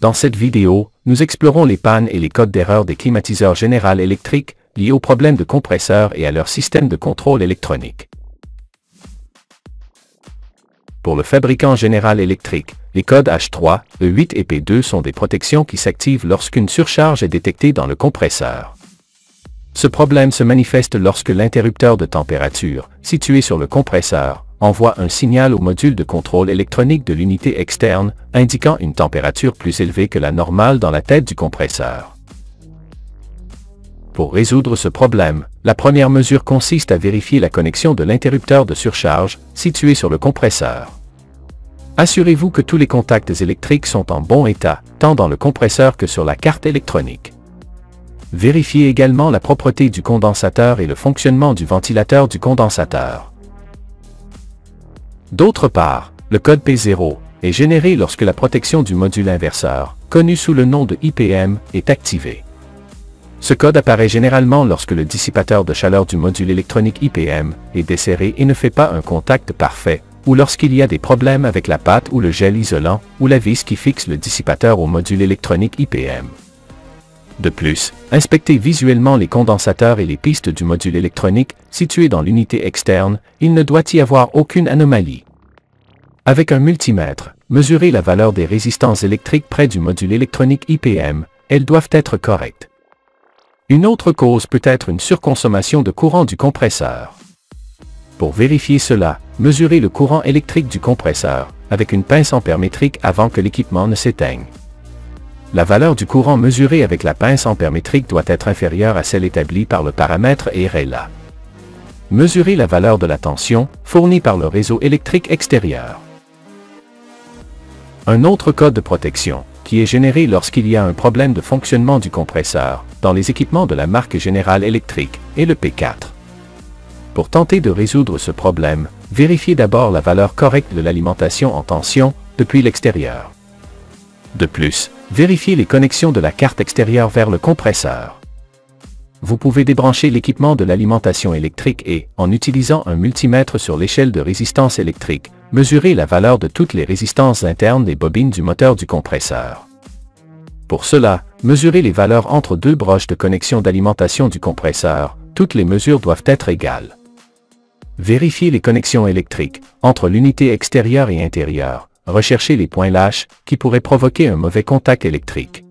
Dans cette vidéo, nous explorons les pannes et les codes d'erreur des climatiseurs General Electric liés aux problèmes de compresseurs et à leur système de contrôle électronique. Pour le fabricant General Electric, les codes H3, E8 et P2 sont des protections qui s'activent lorsqu'une surcharge est détectée dans le compresseur. Ce problème se manifeste lorsque l'interrupteur de température, situé sur le compresseur, envoie un signal au module de contrôle électronique de l'unité externe, indiquant une température plus élevée que la normale dans la tête du compresseur. Pour résoudre ce problème, la première mesure consiste à vérifier la connexion de l'interrupteur de surcharge, situé sur le compresseur. Assurez-vous que tous les contacts électriques sont en bon état, tant dans le compresseur que sur la carte électronique. Vérifiez également la propreté du condensateur et le fonctionnement du ventilateur du condensateur. D'autre part, le code P0 est généré lorsque la protection du module inverseur, connu sous le nom de IPM, est activée. Ce code apparaît généralement lorsque le dissipateur de chaleur du module électronique IPM est desserré et ne fait pas un contact parfait, ou lorsqu'il y a des problèmes avec la pâte ou le gel isolant, ou la vis qui fixe le dissipateur au module électronique IPM. De plus, inspectez visuellement les condensateurs et les pistes du module électronique situés dans l'unité externe, il ne doit y avoir aucune anomalie. Avec un multimètre, mesurez la valeur des résistances électriques près du module électronique IPM, elles doivent être correctes. Une autre cause peut être une surconsommation de courant du compresseur. Pour vérifier cela, mesurez le courant électrique du compresseur, avec une pince ampère-métrique avant que l'équipement ne s'éteigne. La valeur du courant mesuré avec la pince ampère-métrique doit être inférieure à celle établie par le paramètre RLA. Mesurez la valeur de la tension, fournie par le réseau électrique extérieur. Un autre code de protection, qui est généré lorsqu'il y a un problème de fonctionnement du compresseur, dans les équipements de la marque General Electric, est le P4. Pour tenter de résoudre ce problème, vérifiez d'abord la valeur correcte de l'alimentation en tension, depuis l'extérieur. De plus, vérifiez les connexions de la carte extérieure vers le compresseur. Vous pouvez débrancher l'équipement de l'alimentation électrique et, en utilisant un multimètre sur l'échelle de résistance électrique, mesurer la valeur de toutes les résistances internes des bobines du moteur du compresseur. Pour cela, mesurez les valeurs entre deux broches de connexion d'alimentation du compresseur, toutes les mesures doivent être égales. Vérifiez les connexions électriques, entre l'unité extérieure et intérieure. Recherchez les points lâches, qui pourraient provoquer un mauvais contact électrique.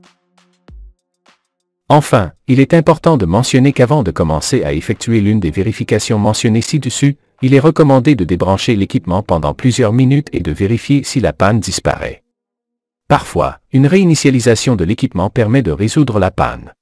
Enfin, il est important de mentionner qu'avant de commencer à effectuer l'une des vérifications mentionnées ci-dessus, il est recommandé de débrancher l'équipement pendant plusieurs minutes et de vérifier si la panne disparaît. Parfois, une réinitialisation de l'équipement permet de résoudre la panne.